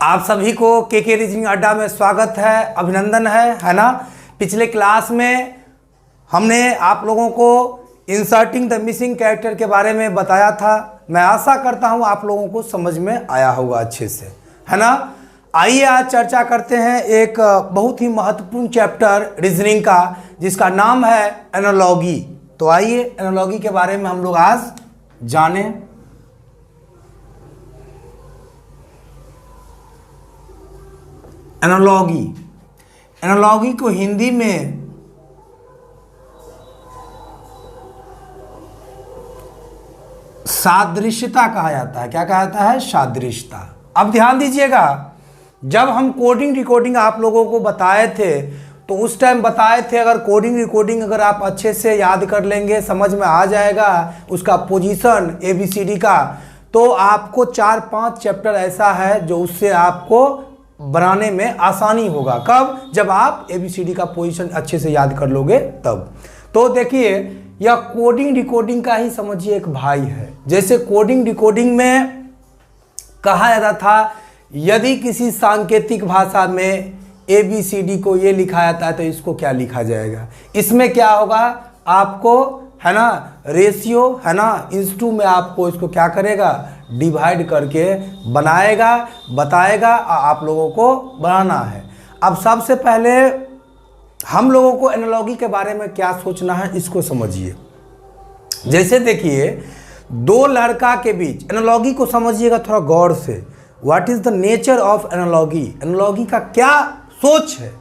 आप सभी को के रीजनिंग अड्डा में स्वागत है, अभिनंदन है ना। पिछले क्लास में हमने आप लोगों को इंसर्टिंग द मिसिंग कैरेक्टर के बारे में बताया था। मैं आशा करता हूं आप लोगों को समझ में आया होगा अच्छे से, है ना। आइए आज चर्चा करते हैं एक बहुत ही महत्वपूर्ण चैप्टर रीजनिंग का, जिसका नाम है एनालॉगी। तो आइए एनालॉगी के बारे में हम लोग आज जानें। एनालॉगी, एनालॉगी को हिंदी में सादृश्यता कहा जाता है। क्या कहा जाता है? सादृश्यता। अब ध्यान दीजिएगा, जब हम कोडिंग डिकोडिंग आप लोगों को बताए थे तो उस टाइम बताए थे, अगर कोडिंग डिकोडिंग अगर आप अच्छे से याद कर लेंगे, समझ में आ जाएगा उसका पोजीशन ABCD का, तो आपको 4-5 चैप्टर ऐसा है जो उससे आपको बनाने में आसानी होगा। कब? जब आप ABCD का पोजीशन अच्छे से याद कर लोगे तब। तो देखिए, यह कोडिंग डिकोडिंग का ही समझिए एक भाई है। जैसे कोडिंग डिकोडिंग में कहा जाता था, यदि किसी सांकेतिक भाषा में ABCD को ये लिखा जाता है तो इसको क्या लिखा जाएगा। इसमें क्या होगा, आपको है ना रेशियो है ना इंस्टू में आपको इसको क्या करेगा, डिवाइड करके बनाएगा, बताएगा, आप लोगों को बनाना है। अब सबसे पहले हम लोगों को एनालॉगी के बारे में क्या सोचना है, इसको समझिए। जैसे देखिए, दो लड़का के बीच, एनालॉगी को समझिएगा थोड़ा गौर से। What is the nature of analogy? Analogy का क्या सोच है,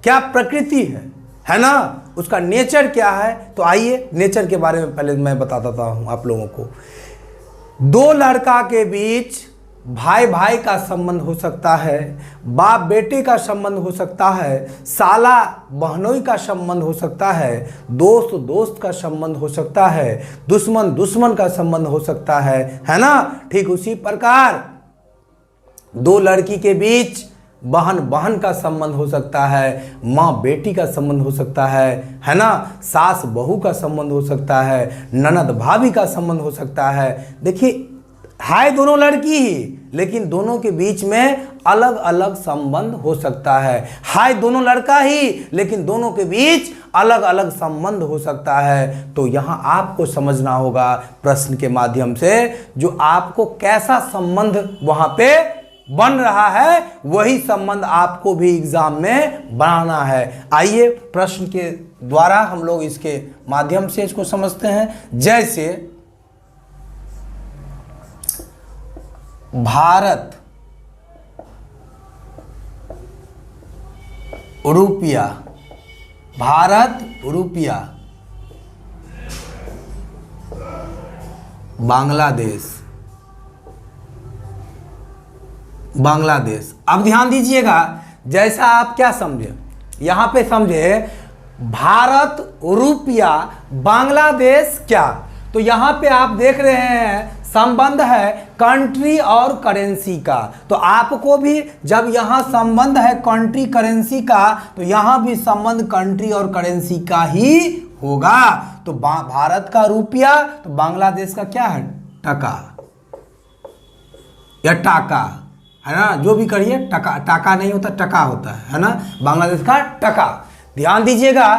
क्या प्रकृति है ना, उसका नेचर क्या है। तो आइए नेचर के बारे में पहले मैं बता देता हूं आप लोगों को। दो लड़का के बीच भाई भाई का संबंध हो सकता है, बाप बेटे का संबंध हो सकता है, साला बहनोई का संबंध हो सकता है, दोस्त दोस्त का संबंध हो सकता है, दुश्मन दुश्मन का संबंध हो सकता है ना। ठीक उसी प्रकार दो लड़की के बीच बहन बहन का संबंध हो सकता है, माँ बेटी का संबंध हो सकता है ना, सास बहू का संबंध हो सकता है, ननद भाभी का संबंध हो सकता है। देखिए, है दोनों लड़की ही, लेकिन दोनों के बीच में अलग अलग संबंध हो सकता है दोनों लड़का ही, लेकिन दोनों के बीच अलग अलग संबंध हो सकता है। तो यहाँ आपको समझना होगा प्रश्न के माध्यम से, जो आपको कैसा संबंध वहां पे बन रहा है, वही संबंध आपको भी एग्जाम में बनाना है। आइए प्रश्न के द्वारा हम लोग इसके माध्यम से इसको समझते हैं। जैसे भारत रुपया, भारत रुपया, बांग्लादेश, बांग्लादेश। अब ध्यान दीजिएगा, जैसा आप क्या समझे, यहां पे समझे भारत रुपया बांग्लादेश क्या। तो यहां पे आप देख रहे हैं संबंध है कंट्री और करेंसी का। तो आपको भी जब यहां संबंध है कंट्री करेंसी का, तो यहां भी संबंध कंट्री और करेंसी का ही होगा। तो भारत का रुपया, तो बांग्लादेश का क्या है, टका या टाका, है ना। जो भी करिए, टका, टाका नहीं होता, टका होता है ना। बांग्लादेश का टका। ध्यान दीजिएगा,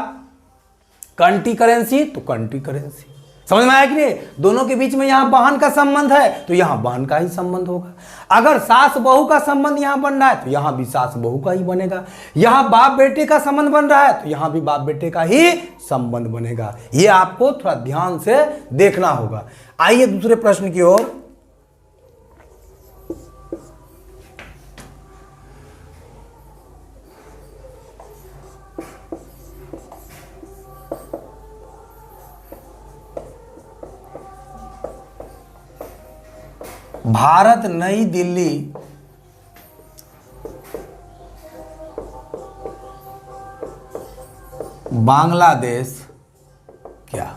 कंट्री करेंसी तो कंट्री करेंसी। समझ में आया कि नहीं? दोनों के बीच में यहां बहन का संबंध है तो यहां बहन का ही संबंध होगा। अगर सास बहू का संबंध यहां बन रहा है तो यहां भी सास बहू का ही बनेगा। यहां बाप बेटे का संबंध बन रहा है तो यहां भी बाप बेटे का ही संबंध बनेगा। ये आपको थोड़ा ध्यान से देखना होगा। आइए दूसरे प्रश्न की ओर। भारत नई दिल्ली बांग्लादेश क्या।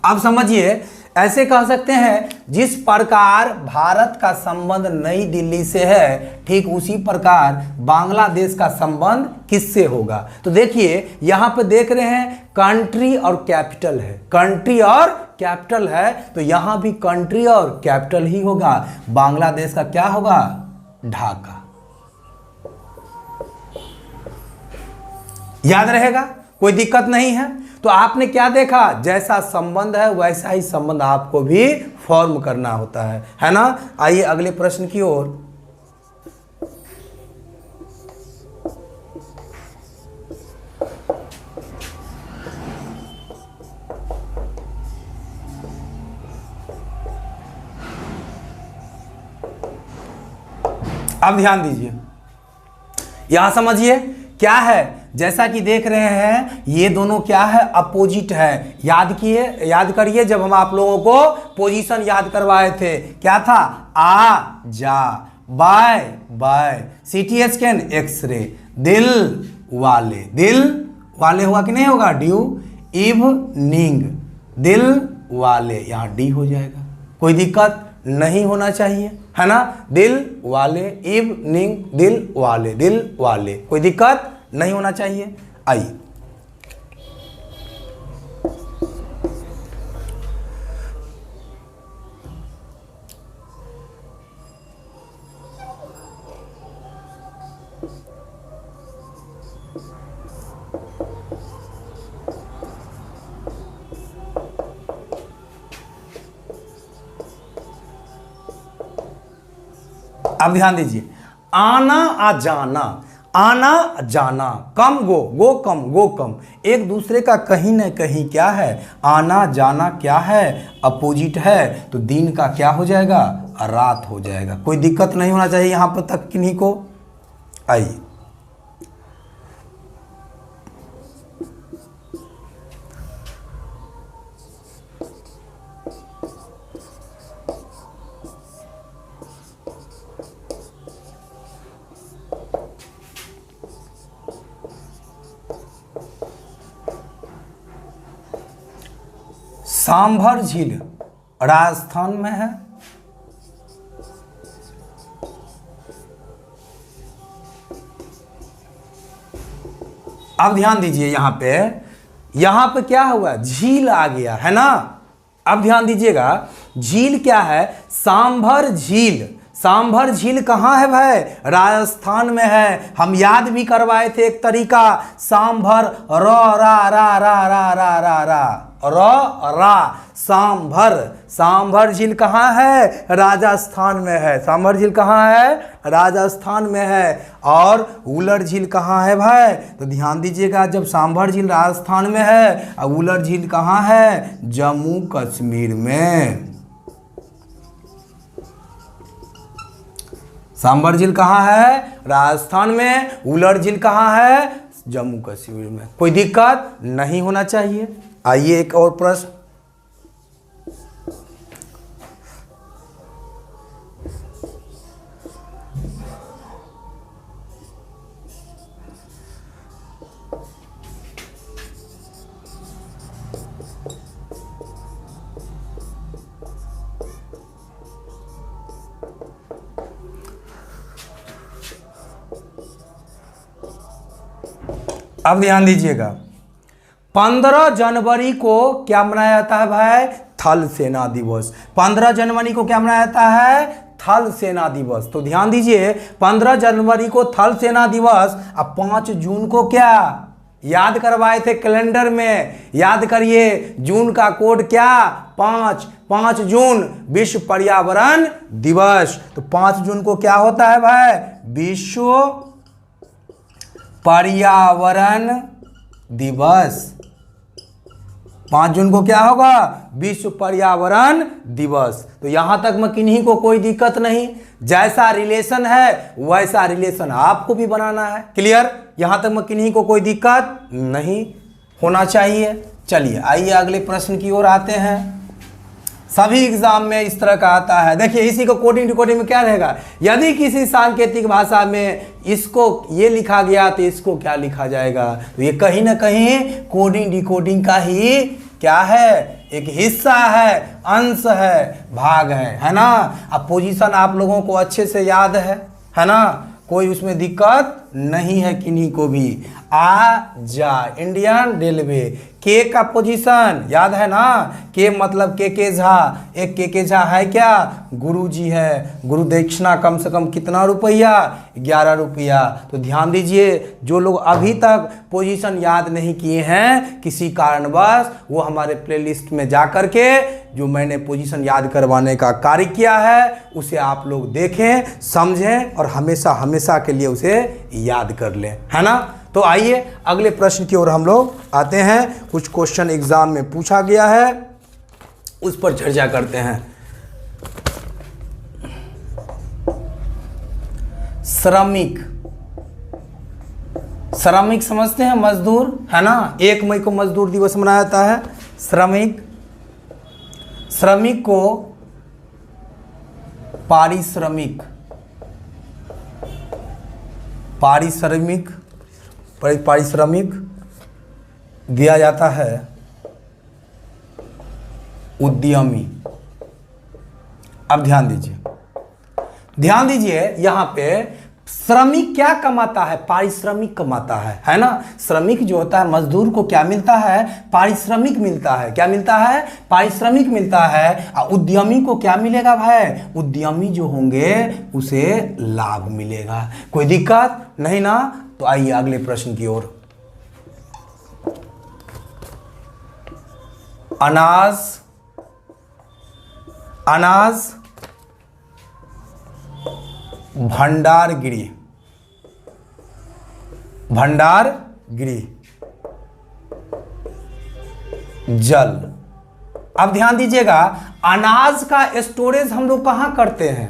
अब समझिए, ऐसे कह सकते हैं, जिस प्रकार भारत का संबंध नई दिल्ली से है, ठीक उसी प्रकार बांग्लादेश का संबंध किससे होगा। तो देखिए यहां पे देख रहे हैं कंट्री और कैपिटल है, कंट्री और कैपिटल है, तो यहां भी कंट्री और कैपिटल ही होगा। बांग्लादेश का क्या होगा, ढाका। याद रहेगा, कोई दिक्कत नहीं है। तो आपने क्या देखा, जैसा संबंध है वैसा ही संबंध आपको भी फॉर्म करना होता है ना। आइए अगले प्रश्न की ओर। अब ध्यान दीजिए, यहां समझिए क्या है। जैसा कि देख रहे हैं ये दोनों क्या है, अपोजिट है। याद करिए जब हम आप लोगों को पोजीशन याद करवाए थे, क्या था, आ जा, bye bye, CT scan, x-ray, दिल वाले हुआ कि नहीं होगा, ड्यू, इवनिंग, दिल वाले, यहां डी हो जाएगा। कोई दिक्कत नहीं होना चाहिए, है ना। दिल वाले, इवनिंग, दिल वाले, कोई दिक्कत नहीं होना चाहिए। आइए अब ध्यान दीजिए, आना आ जाना, आना जाना, कम गो कम, गो कम, एक दूसरे का कहीं ना कहीं क्या है, आना जाना क्या है, अपोजिट है। तो दिन का क्या हो जाएगा, रात हो जाएगा। कोई दिक्कत नहीं होना चाहिए यहां पर तक किन्हीं को। आइए सांभर झील राजस्थान में है। अब ध्यान दीजिए यहां पे क्या हुआ, झील आ गया है ना। अब ध्यान दीजिएगा, झील क्या है, सांभर झील। सांभर झील कहाँ है भाई, राजस्थान में है। हम याद भी करवाए थे एक तरीका, सांभर, रा सांभर झील कहाँ है, राजस्थान में है। सांभर झील कहाँ है, राजस्थान में है। और उलर झील कहाँ है भाई, तो ध्यान दीजिएगा, जब सांभर झील राजस्थान में है और उलर झील कहाँ है, जम्मू कश्मीर में। सांभर झील कहाँ है, राजस्थान में, उलर झील कहाँ है, जम्मू कश्मीर में। कोई दिक्कत नहीं होना चाहिए। आइए एक और प्रश्न। अब ध्यान दीजिएगा, 15 जनवरी को क्या मनाया जाता है भाई, थल सेना दिवस। 15 जनवरी को क्या मनाया जाता है, थल सेना दिवस। तो ध्यान दीजिए, 15 जनवरी को थल सेना दिवस। अब 5 जून को क्या याद करवाए थे कैलेंडर में, याद करिए, जून का कोड क्या, 5 जून विश्व पर्यावरण दिवस। तो 5 जून को क्या होता है भाई, विश्व पर्यावरण दिवस। 5 जून को क्या होगा, विश्व पर्यावरण दिवस। तो यहां तक में किन्हीं को कोई दिक्कत नहीं, जैसा रिलेशन है वैसा रिलेशन आपको भी बनाना है। क्लियर, यहां तक में किन्हीं को कोई दिक्कत नहीं होना चाहिए। चलिए आइए अगले प्रश्न की ओर आते हैं। सभी एग्जाम में इस तरह का आता है। देखिए इसी को कोडिंग डिकोडिंग में क्या रहेगा, यदि किसी सांकेतिक भाषा में इसको ये लिखा गया तो इसको क्या लिखा जाएगा। तो ये कहीं ना कहीं कोडिंग डिकोडिंग का ही क्या है, एक हिस्सा है, अंश है, भाग है ना। अब पोजीशन आप लोगों को अच्छे से याद है ना, कोई उसमें दिक्कत नहीं है किन्हीं को भी। आ जा, इंडियन रेलवे। के का पोजीशन याद है ना, के मतलब के झा। एक के झा है क्या, गुरुजी है। गुरु दक्षिणा कम से कम कितना रुपया, 11 रुपया। तो ध्यान दीजिए, जो लोग अभी तक पोजीशन याद नहीं किए हैं किसी कारणवश, वो हमारे प्लेलिस्ट में जा कर के जो मैंने पोजीशन याद करवाने का कार्य किया है उसे आप लोग देखें, समझें और हमेशा हमेशा के लिए उसे याद कर लें, है ना। तो आइए अगले प्रश्न की ओर हम लोग आते हैं। कुछ क्वेश्चन एग्जाम में पूछा गया है, उस पर चर्चा करते हैं। श्रमिक, श्रमिक समझते हैं, मजदूर, है ना। 1 मई को मजदूर दिवस मनाया जाता है। श्रमिक, श्रमिक को पारिश्रमिक, पारिश्रमिक, पारिश्रमिक दिया जाता है उद्यमी। अब ध्यान दीजिए, ध्यान दीजिए, यहां पे श्रमिक क्या कमाता है, पारिश्रमिक कमाता है ना। श्रमिक जो होता है, मजदूर को क्या मिलता है, पारिश्रमिक मिलता है। क्या मिलता है, पारिश्रमिक मिलता है। और उद्यमी को क्या मिलेगा भाई, उद्यमी जो होंगे उसे लाभ मिलेगा। कोई दिक्कत नहीं ना। तो आइए अगले प्रश्न की ओर। अनाज, अनाज भंडार गृह, भंडार गृह, जल। अब ध्यान दीजिएगा, अनाज का स्टोरेज हम लोग कहां करते हैं,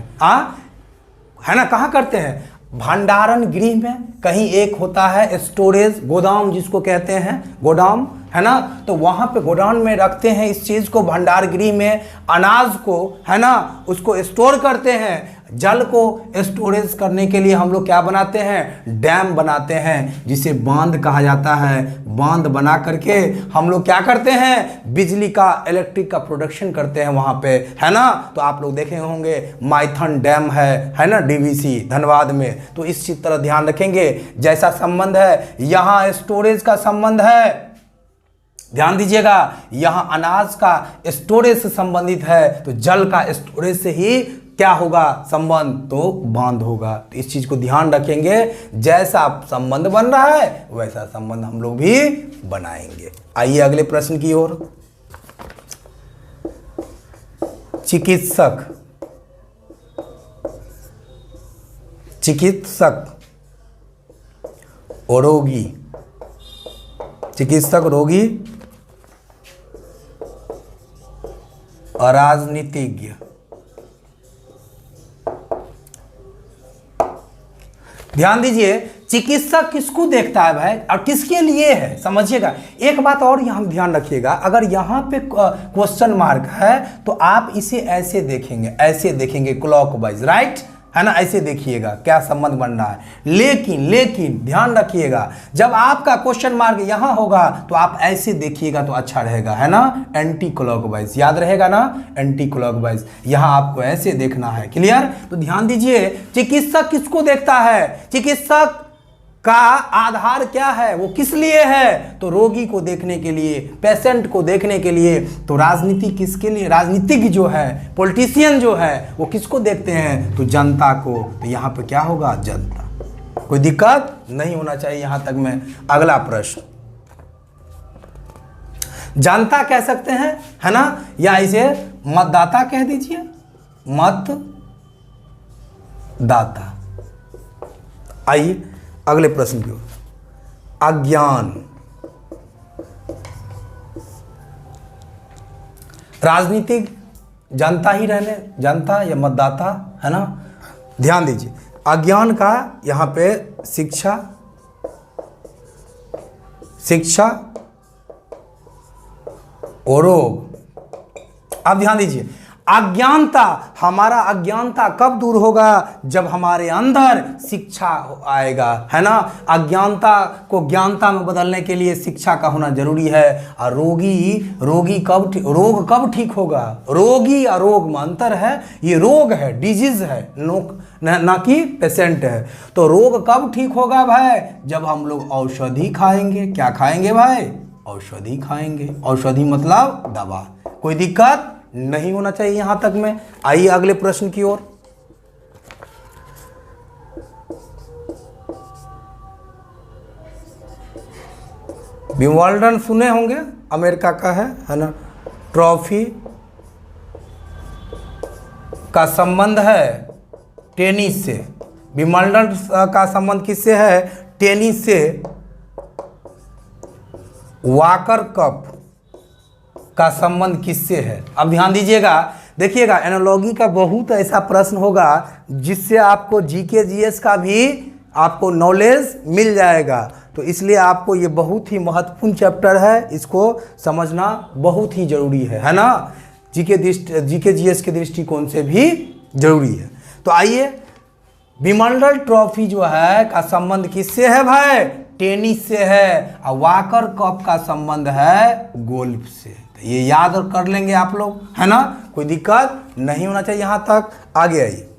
है ना, कहां करते हैं, भंडारण गृह में। कहीं एक होता है स्टोरेज, गोदाम जिसको कहते हैं, गोदाम, है ना। तो वहां पे गोडाउन में रखते हैं इस चीज को, भंडार गृह में अनाज को, है ना, उसको स्टोर करते हैं। जल को स्टोरेज करने के लिए हम लोग क्या बनाते हैं, डैम बनाते हैं, जिसे बांध कहा जाता है। बांध बना करके हम लोग क्या करते हैं, बिजली का, इलेक्ट्रिक का प्रोडक्शन करते हैं वहां पे, है ना। तो आप लोग देखे होंगे माइथन डैम है ना, डीवीसी धनबाद में। तो इस चीज तरह ध्यान रखेंगे, जैसा संबंध है यहां स्टोरेज का संबंध है। ध्यान दीजिएगा, यहां अनाज का स्टोरेज से संबंधित है, तो जल का स्टोरेज से ही क्या होगा संबंध, तो बांध होगा। तो इस चीज को ध्यान रखेंगे, जैसा संबंध बन रहा है वैसा संबंध हम लोग भी बनाएंगे। आइए अगले प्रश्न की ओर। चिकित्सक, चिकित्सक और रोगी, चिकित्सक, रोगी और राजनीतिज्ञ। ध्यान दीजिए, चिकित्सक किसको देखता है भाई और किसके लिए है, समझिएगा। एक बात और यहां ध्यान रखिएगा, अगर यहां पे क्वेश्चन मार्क है तो आप इसे ऐसे देखेंगे, ऐसे देखेंगे क्लॉकवाइज, राइट, है ना, ऐसे देखिएगा क्या संबंध बन रहा है। लेकिन लेकिन ध्यान रखिएगा, जब आपका क्वेश्चन मार्क यहां होगा तो आप ऐसे देखिएगा तो अच्छा रहेगा, है ना, एंटी क्लॉकवाइज, याद रहेगा ना, एंटी क्लॉकवाइज। यहां आपको ऐसे देखना है, क्लियर। तो ध्यान दीजिए, चिकित्सक किसको देखता है, चिकित्सक का आधार क्या है, वो किस लिए है, तो रोगी को देखने के लिए, पेशेंट को देखने के लिए। तो राजनीति किसके लिए, राजनीतिज्ञ जो है, पॉलिटिशियन जो है, वो किसको देखते हैं, तो जनता को। तो यहां पे क्या होगा, जनता। कोई दिक्कत नहीं होना चाहिए यहां तक में। अगला प्रश्न, जनता कह सकते हैं, है ना, या इसे मतदाता कह दीजिए, मतदाता। आइए अगले प्रश्न की ओर। अज्ञान, राजनीतिक जनता ही रहने, जनता या मतदाता, है ना। ध्यान दीजिए, अज्ञान का यहां पे शिक्षा, शिक्षा और रोग। अब ध्यान दीजिए, अज्ञानता, हमारा अज्ञानता कब दूर होगा? जब हमारे अंदर शिक्षा आएगा, है ना। अज्ञानता को ज्ञानता में बदलने के लिए शिक्षा का होना जरूरी है। और रोग कब ठीक होगा? रोगी और रोग में अंतर है। ये रोग है, डिजीज है, ना कि पेशेंट है। तो रोग कब ठीक होगा भाई? जब हम लोग औषधि खाएंगे। क्या खाएंगे भाई? औषधि खाएंगे। औषधि मतलब दवा। कोई दिक्कत नहीं होना चाहिए यहां तक में। आइए अगले प्रश्न की ओर। विंबलडन सुने होंगे, अमेरिका का है ना। ट्रॉफी का संबंध है टेनिस से। विंबलडन का संबंध किससे है? टेनिस से। वॉकर कप का संबंध किससे है? अब ध्यान दीजिएगा, देखिएगा एनालॉजी का बहुत ऐसा प्रश्न होगा जिससे आपको जीके जीएस का भी आपको नॉलेज मिल जाएगा। तो इसलिए आपको ये बहुत ही महत्वपूर्ण चैप्टर है, इसको समझना बहुत ही जरूरी है ना। जीके जीएस के दृष्टिकोण से भी जरूरी है। तो आइए, विंबलडन ट्रॉफी जो है का संबंध किससे है भाई? टेनिस से है। और वॉकर कप का संबंध है गोल्फ से। ये याद कर लेंगे आप लोग, है ना। कोई दिक्कत नहीं होना चाहिए यहां तक। आगे आइए,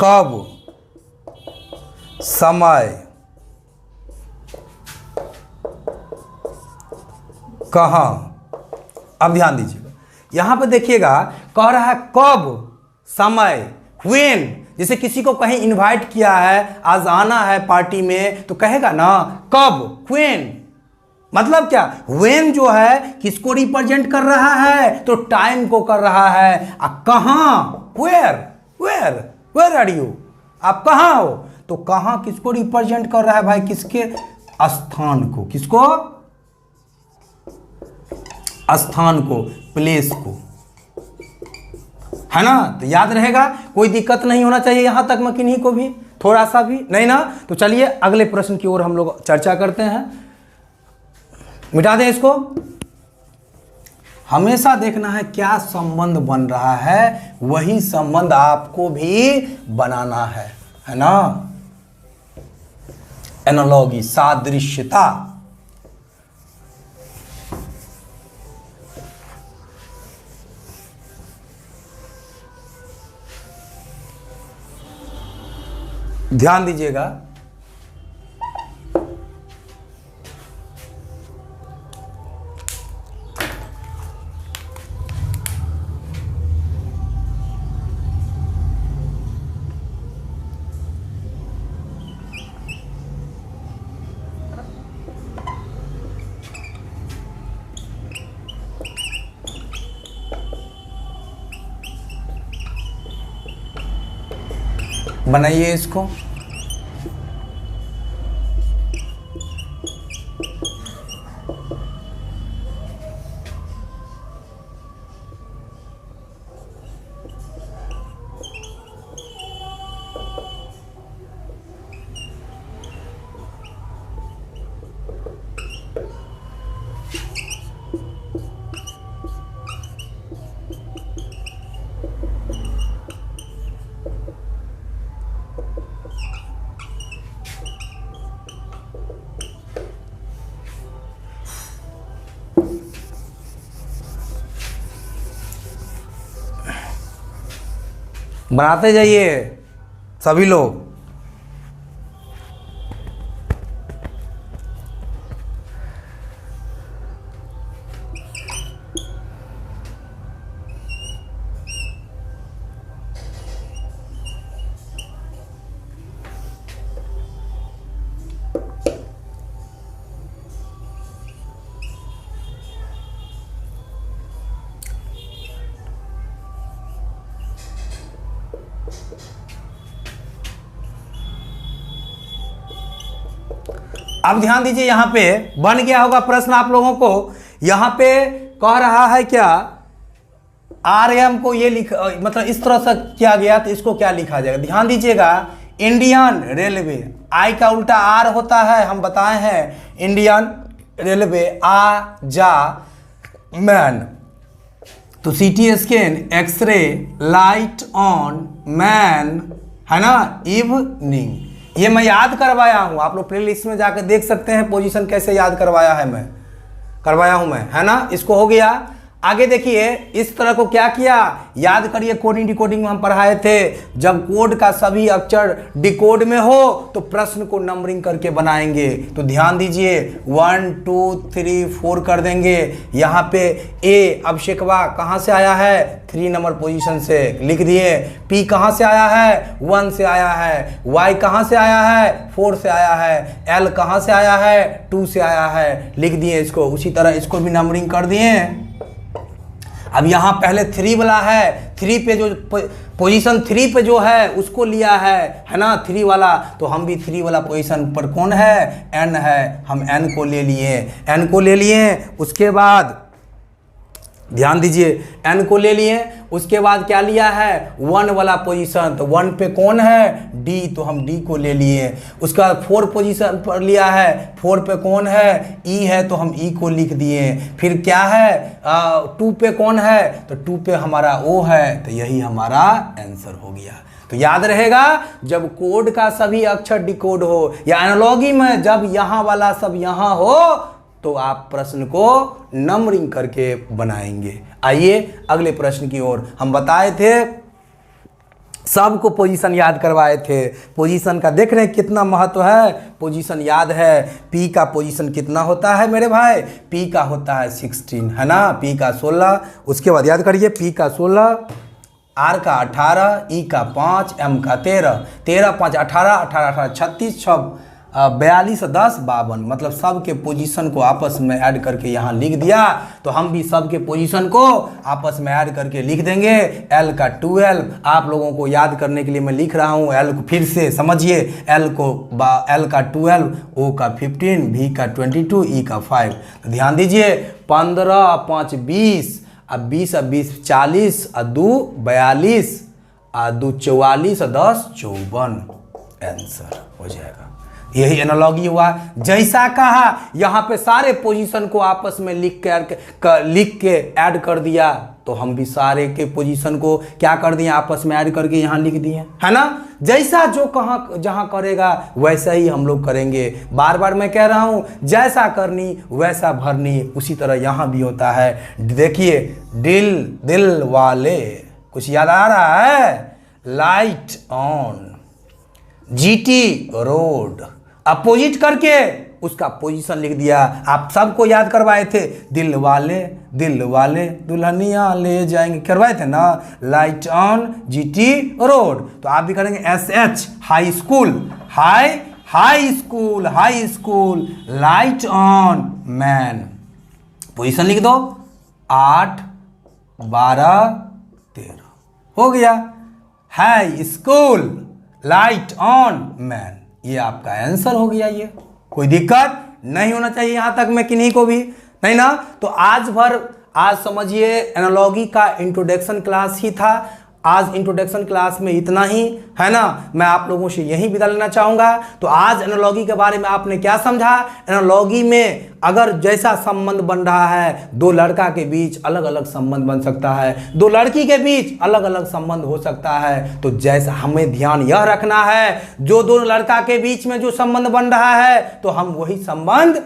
कब, समय, कहां। अब ध्यान दीजिएगा, यहां पे देखिएगा कह रहा है कब, समय, व्हेन। जैसे किसी को कहीं इनवाइट किया है, आज आना है पार्टी में, तो कहेगा ना कब, व्हेन। मतलब क्या? व्हेन जो है किसको रिप्रेजेंट कर रहा है? तो टाइम को कर रहा है। कहां, वेयर आर यू, आप कहां हो? तो कहां किसको रिप्रेजेंट कर रहा है भाई? किसके? स्थान को। किसको? स्थान को, प्लेस को, है ना। तो याद रहेगा, कोई दिक्कत नहीं होना चाहिए यहां तक में किन्हीं को भी, थोड़ा सा भी नहीं ना। तो चलिए अगले प्रश्न की ओर हम लोग चर्चा करते हैं। मिटा दें इसको। हमेशा देखना है क्या संबंध बन रहा है, वही संबंध आपको भी बनाना है ना। एनालॉजी, सादृश्यता। ध्यान दीजिएगा, बनाइए इसको। बनाते जाइए सभी लोग। अब ध्यान दीजिए, यहां पे बन गया होगा प्रश्न आप लोगों को। यहां पे कह रहा है क्या, आरएम को ये मतलब इस तरह से किया गया, तो इसको क्या लिखा जाएगा? ध्यान दीजिएगा, इंडियन रेलवे, आई का उल्टा आर होता है, हम बताए हैं। इंडियन रेलवे, आ जा मैन, तो CT scan, x-ray, light on, man, है ना, इवनिंग। ये मैं याद करवाया हूं, आप लोग प्लेलिस्ट में जाकर देख सकते हैं पोजीशन कैसे याद करवाया है, मैं करवाया हूं मैं, है ना। इसको हो गया। आगे देखिए, इस तरह को क्या किया, याद करिए कोडिंग डिकोडिंग में हम पढ़ाए थे, जब कोड का सभी अक्षर डिकोड में हो तो प्रश्न को नंबरिंग करके बनाएंगे। तो ध्यान दीजिए, 1 2 3 4 कर देंगे। यहाँ पे ए अभिषेकवा कहाँ से आया है, 3 नंबर पोजीशन से लिख दिए। पी कहाँ से आया है, 1 से आया है। वाई कहाँ से आया है, 4 से आया है। एल कहाँ से आया है, 2 से आया है, लिख दिए इसको। उसी तरह इसको भी नंबरिंग कर दिए। अब यहाँ पहले 3 वाला है, 3 पे जो पोजीशन 3 पे जो है उसको लिया है ना, 3 वाला। तो हम भी 3 वाला पोजीशन पर कौन है, एन है, हम एन को ले लिए, एन को ले लिए। उसके बाद ध्यान दीजिए, एन को ले लिए। उसके बाद क्या लिया है, 1 वाला पोजीशन, तो 1 पे कौन है, डी, तो हम डी को ले लिए। उसके बाद 4 पोजीशन पर लिया है, 4 पे कौन है, ई है, तो हम ई को लिख दिए। फिर क्या है, 2 पे कौन है, तो 2 पे हमारा ओ है, तो यही हमारा आंसर हो गया। तो याद रहेगा, जब कोड का सभी अक्षर डिकोड हो, या एनालॉगी में जब यहाँ वाला सब यहाँ हो, तो आप प्रश्न को नंबरिंग करके बनाएंगे। आइए अगले प्रश्न की ओर। हम बताए थे, सबको पोजीशन याद करवाए थे। पोजीशन का देख रहे हैं कितना महत्व है, पोजीशन याद है। पी का पोजीशन कितना होता है मेरे भाई, पी का होता है 16, है ना, पी का 16। उसके बाद याद करिए, पी का 16, आर का 18, ई का 5, एम का 13, 13 5 18, 18 18 36, 42 10 52। मतलब सब के पोजीशन को आपस में ऐड करके यहाँ लिख दिया। तो हम भी सब के पोजीशन को आपस में ऐड करके लिख देंगे। एल का 12, आप लोगों को याद करने के लिए मैं लिख रहा हूँ। एल को फिर से समझिए, एल का 12, ओ का 15, भी का 22, ई का 5। तो ध्यान दीजिए, 15 5 20, अब 20 अब 20 40, और 2 42, और 2 44, और 10 54। आंसर हो जाएगा। यही एनालॉगी हुआ। जैसा कहा, यहाँ पे सारे पोजीशन को आपस में लिख के ऐड कर दिया। तो हम भी सारे के पोजीशन को क्या कर दिए, आपस में ऐड करके यहाँ लिख दिए, है ना। जैसा जो कहाँ जहाँ करेगा वैसा ही हम लोग करेंगे। बार बार मैं कह रहा हूँ, जैसा करनी वैसा भरनी। उसी तरह यहाँ भी होता है। देखिए, दिल वाले, कुछ याद आ रहा है, light on, GT road, opposite करके उसका पोजीशन लिख दिया। आप सबको याद करवाए थे, दिल वाले दुल्हनिया ले जाएंगे, करवाए थे ना, लाइट ऑन, जीटी रोड। तो आप भी करेंगे SH, high school, light on, man. Position लिख दो, 8 12 13, हो गया। High school, light on, man. ये आपका आंसर हो गया। ये कोई दिक्कत नहीं होना चाहिए यहाँ तक में किन्हीं को भी, नहीं ना। तो आज समझिए, एनालॉगी का इंट्रोडक्शन क्लास ही था। आज इंट्रोडक्शन क्लास में इतना ही, है ना। मैं आप लोगों से यही विदा लेना चाहूँगा। तो आज एनालॉगी के बारे में आपने क्या समझा, एनालॉगी में अगर जैसा संबंध बन रहा है, 2 लड़का के बीच अलग अलग संबंध बन सकता है, 2 लड़की के बीच अलग अलग संबंध हो सकता है। तो जैसा हमें ध्यान यह रखना है, जो 2 लड़का के बीच में जो संबंध बन रहा है, तो हम वही संबंध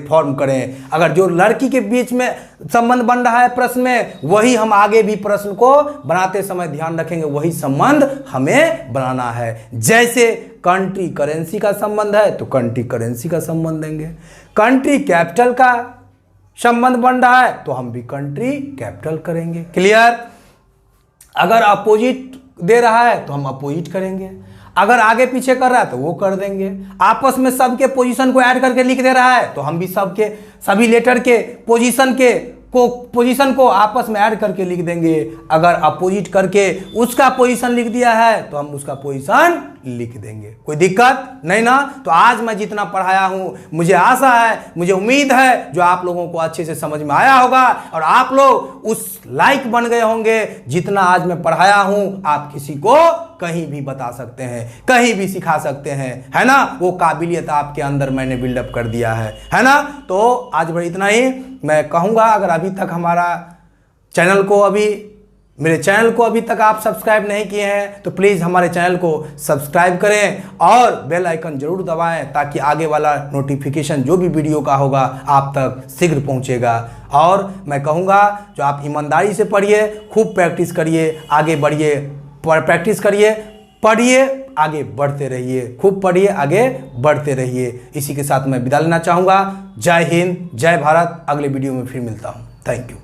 फॉर्म करें। अगर जो लड़की के बीच में संबंध बन रहा है प्रश्न में, वही हम आगे भी प्रश्न को बनाते समय ध्यान रखेंगे, वही संबंध हमें बनाना है। जैसे कंट्री करेंसी का संबंध है, तो कंट्री करेंसी का संबंध देंगे। कंट्री कैपिटल का संबंध बन रहा है, तो हम भी कंट्री कैपिटल करेंगे। क्लियर। अगर अपोजिट दे रहा है तो हम अपोजिट करेंगे, अगर आगे पीछे कर रहा है तो वो कर देंगे। आपस में सबके पोजीशन को ऐड करके लिख दे रहा है, तो हम भी सभी लेटर के पोजीशन को आपस में ऐड करके लिख देंगे। अगर अपोजिट करके उसका पोजीशन लिख दिया है, तो हम उसका पोजीशन लिख देंगे। कोई दिक्कत नहीं ना। तो आज मैं जितना पढ़ाया हूं, मुझे आशा है, मुझे उम्मीद है, जो आप लोगों को अच्छे से समझ में आया होगा, और आप लोग उस लायक बन गए होंगे। जितना आज मैं पढ़ाया हूं, आप किसी को कहीं भी बता सकते हैं, कहीं भी सिखा सकते हैं, है ना। वो काबिलियत आपके अंदर मैंने बिल्डअप कर दिया है ना। तो आज बस इतना ही मैं कहूंगा। अगर अभी तक हमारा मेरे चैनल को अभी तक आप सब्सक्राइब नहीं किए हैं तो प्लीज़ हमारे चैनल को सब्सक्राइब करें और बेल आइकन जरूर दबाएं ताकि आगे वाला नोटिफिकेशन जो भी वीडियो का होगा आप तक शीघ्र पहुंचेगा। और मैं कहूँगा जो आप ईमानदारी से पढ़िए, खूब प्रैक्टिस करिए, आगे बढ़िए, प्रैक्टिस करिए, पढ़िए, आगे बढ़ते रहिए, खूब पढ़िए, आगे बढ़ते रहिए। इसी के साथ मैं विदा लेना चाहूँगा। जय हिंद, जय भारत। अगले वीडियो में फिर मिलता हूँ। Thank you.